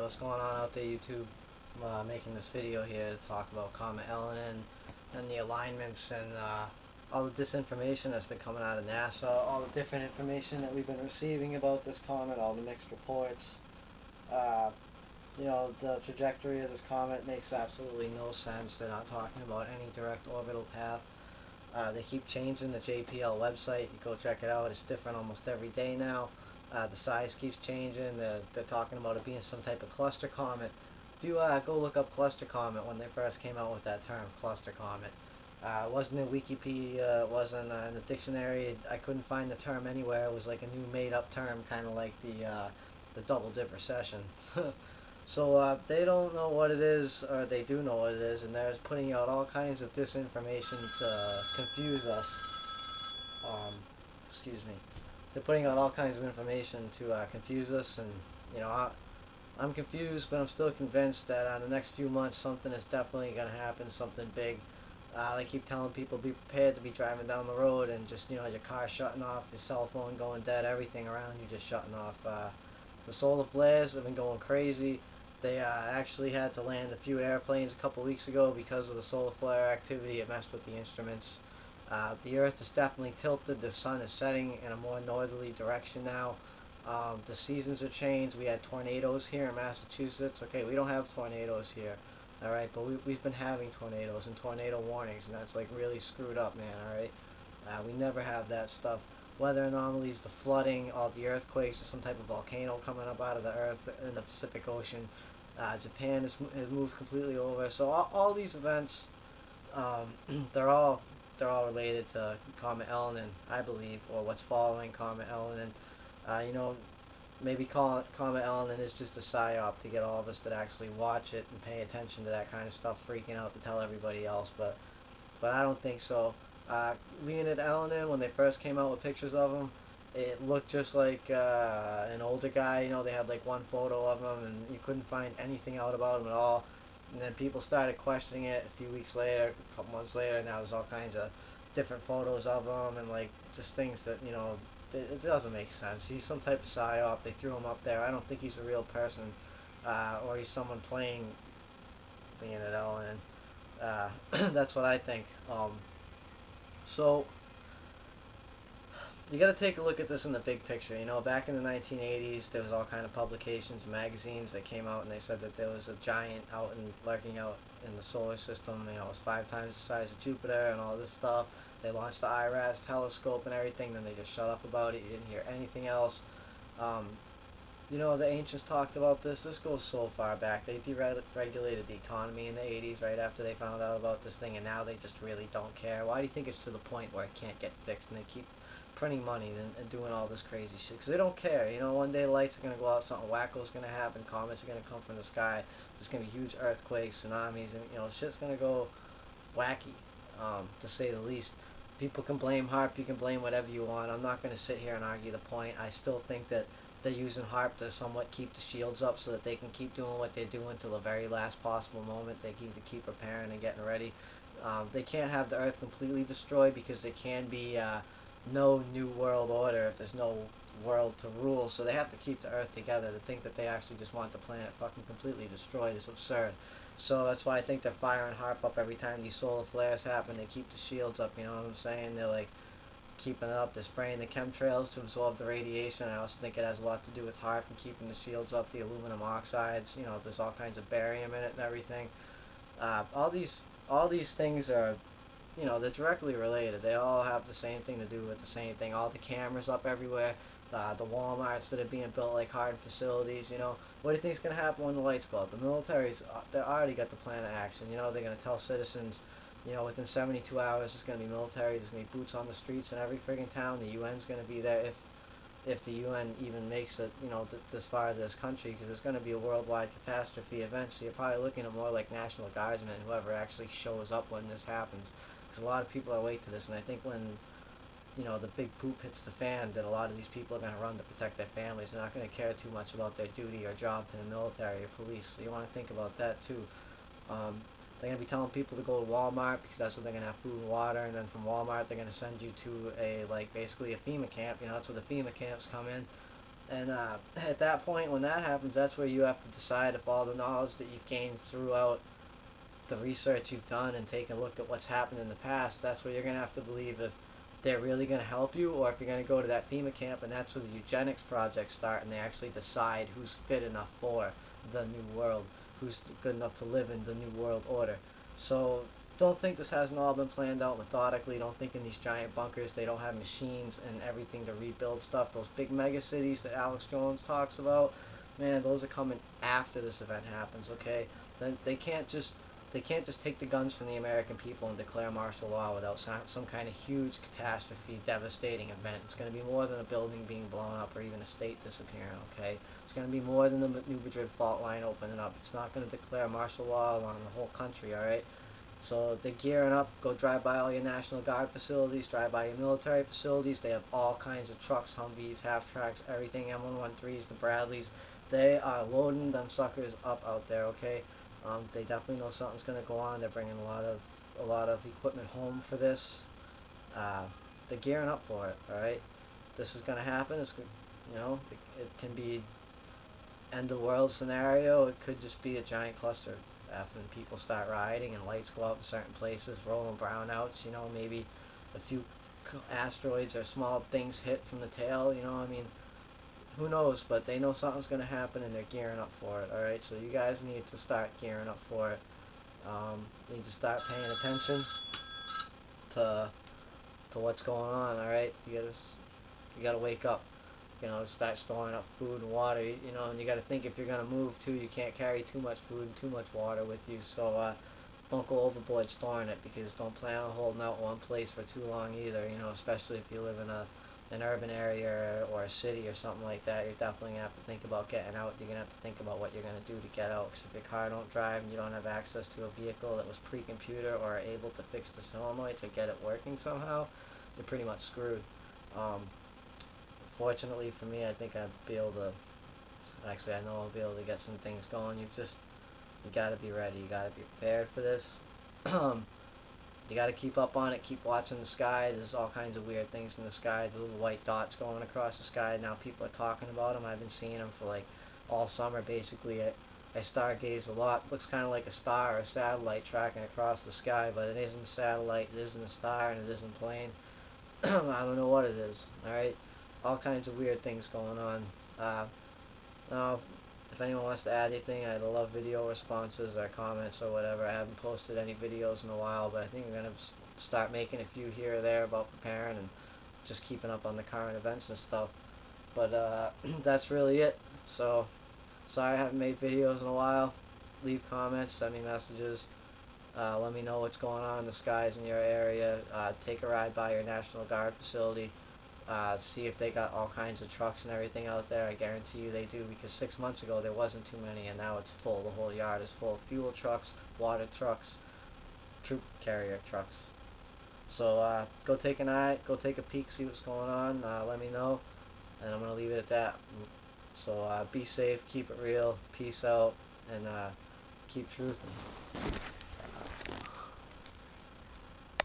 what's going on out there, YouTube? Making this video here to talk about Comet Elenin and the alignments and all the disinformation that's been coming out of NASA, all the different information that we've been receiving about this comet, all the mixed reports. Uh, the trajectory of this comet makes absolutely no sense. They're not talking about any direct orbital path. They keep changing the JPL website. You go check it out. It's different almost every day now. The size keeps changing. They're talking about it being some type of cluster comet. If you go look up cluster comet when they first came out with that term, cluster comet, it wasn't in Wikipedia, it wasn't in the dictionary. I couldn't find the term anywhere. It was like a new made-up term, kind of like the double dip recession. So they don't know what it is, or they do know what it is, and they're putting out all kinds of disinformation to confuse us. Excuse me. They're putting out all kinds of information to confuse us, and I'm confused, but I'm still convinced that in the next few months something is definitely going to happen, something big. They keep telling people be prepared to be driving down the road and just, your car shutting off, your cell phone going dead, everything around you just shutting off. The solar flares have been going crazy. They actually had to land a few airplanes a couple weeks ago because of the solar flare activity. It messed with the instruments. The Earth is definitely tilted. The sun is setting in a more northerly direction now. The seasons have changed. We had tornadoes here in Massachusetts. Okay, we don't have tornadoes here, alright, but we've been having tornadoes and tornado warnings, and that's like really screwed up, man, alright? We never have that stuff. Weather anomalies, the flooding, all the earthquakes, or some type of volcano coming up out of the earth in the Pacific Ocean. Japan has moved completely over. So all these events, they're all related to Comet Elenin, I believe, or what's following Comet Elenin. Maybe Comet Elenin is just a psyop to get all of us that actually watch it and pay attention to that kind of stuff freaking out to tell everybody else, but I don't think so. Leonid Elenin, when they first came out with pictures of him, it looked just like an older guy. They had like one photo of him and you couldn't find anything out about him at all. And then people started questioning it a few weeks later, a couple months later. Now there's all kinds of different photos of him and like just things that, it doesn't make sense. He's some type of psyop. They threw him up there. I don't think he's a real person, or he's someone playing Leonid Elenin. That's what I think. So you got to take a look at this in the big picture. Back in the 1980s, there was all kind of publications and magazines that came out, and they said that there was a giant lurking out in the solar system. It was 5 times the size of Jupiter and all this stuff. They launched the IRAS telescope and everything, then they just shut up about it. You didn't hear anything else. The ancients talked about this. This goes so far back. They deregulated the economy in the 80s right after they found out about this thing, and now they just really don't care. Why do you think it's to the point where it can't get fixed, and they keep printing money and doing all this crazy shit? Because they don't care. One day lights are going to go out, something wacko's going to happen, comets are going to come from the sky, there's going to be huge earthquakes, tsunamis, and, shit's going to go wacky, to say the least. People can blame HAARP, you can blame whatever you want. I'm not going to sit here and argue the point. I still think that they're using HAARP to somewhat keep the shields up so that they can keep doing what they're doing till the very last possible moment. They need to keep preparing and getting ready. They can't have the Earth completely destroyed because there can be no new world order if there's no world to rule. So they have to keep the Earth together. To think that they actually just want the planet fucking completely destroyed is absurd. So that's why I think they're firing HAARP up every time these solar flares happen. They keep the shields up, you know what I'm saying? They're like keeping it up. They're spraying the chemtrails to absorb the radiation. I also think it has a lot to do with HAARP and keeping the shields up, the aluminum oxides. There's all kinds of barium in it and everything. All these things are, they're directly related. They all have the same thing to do with the same thing. All the cameras up everywhere. The Walmarts that are being built like hardened facilities, What do you think is going to happen when the lights go out? The military's, they already got the plan of action, They're going to tell citizens, within 72 hours there's going to be military, there's going to be boots on the streets in every friggin' town. The UN's going to be there if the UN even makes it, this far to this country, because it's going to be a worldwide catastrophe event. So you're probably looking at more like National Guardsmen, whoever actually shows up when this happens. Because a lot of people are waiting to this, and I think when the big poop hits the fan, that a lot of these people are going to run to protect their families. They're not going to care too much about their duty or job to the military or police. So you want to think about that too. They're going to be telling people to go to Walmart because that's where they're going to have food and water, and then from Walmart they're going to send you to basically a FEMA camp. That's where the FEMA camps come in. And at that point, when that happens, that's where you have to decide if all the knowledge that you've gained throughout the research you've done and take a look at what's happened in the past, that's where you're going to have to believe if they're really going to help you, or if you're going to go to that FEMA camp and that's where the eugenics projects start and they actually decide who's fit enough for the new world, who's good enough to live in the new world order. So don't think this hasn't all been planned out methodically. Don't think in these giant bunkers they don't have machines and everything to rebuild stuff. Those big mega cities that Alex Jones talks about, man, those are coming after this event happens, okay? They can't just take the guns from the American people and declare martial law without some kind of huge catastrophe, devastating event. It's going to be more than a building being blown up or even a state disappearing, okay? It's going to be more than the New Madrid fault line opening up. It's not going to declare martial law along the whole country, alright? So they're gearing up. Go drive by all your National Guard facilities, drive by your military facilities. They have all kinds of trucks, Humvees, half-tracks, everything, M113s, the Bradleys. They are loading them suckers up out there, okay? They definitely know something's going to go on. They're bringing a lot of equipment home for this. They're gearing up for it. All right, this is going to happen. It can be end of the world scenario. It could just be a giant cluster. When people start rioting and lights go out in certain places, rolling brownouts. Maybe a few asteroids or small things hit from the tail. I mean, who knows, but they know something's going to happen and they're gearing up for it, alright? So you guys need to start gearing up for it. Need to start paying attention to what's going on, alright? You gotta wake up. Start storing up food and water, and you gotta think if you're gonna move too, you can't carry too much food and too much water with you, so don't go overboard storing it, because don't plan on holding out one place for too long either, especially if you live in an urban area or a city or something like that. You're definitely going to have to think about getting out. You're going to have to think about what you're going to do to get out, because if your car don't drive and you don't have access to a vehicle that was pre-computer or able to fix the solenoid to get it working somehow, you're pretty much screwed. Fortunately for me, I think I'd be able to, actually I know I'll be able to get some things going. You got to be ready. You got to be prepared for this. You got to keep up on it, keep watching the sky. There's all kinds of weird things in the sky. The little white dots going across the sky. Now people are talking about them. I've been seeing them for like all summer basically. I stargaze a lot. Looks kind of like a star or a satellite tracking across the sky, but it isn't a satellite, it isn't a star, and it isn't a plane. I don't know what it is, alright? All kinds of weird things going on. Now, if anyone wants to add anything, I'd love video responses or comments or whatever. I haven't posted any videos in a while, but I think I'm going to start making a few here or there about preparing and just keeping up on the current events and stuff. But that's really it. So, sorry I haven't made videos in a while. Leave comments, send me messages. Let me know what's going on in the skies in your area. Take a ride by your National Guard facility. See if they got all kinds of trucks and everything out there. I guarantee you they do, because 6 months ago there wasn't too many, and now it's full. The whole yard is full of fuel trucks, water trucks, troop carrier trucks. So go take a peek, see what's going on. Let me know, and I'm gonna leave it at that. So be safe, keep it real, peace out, and keep truthing.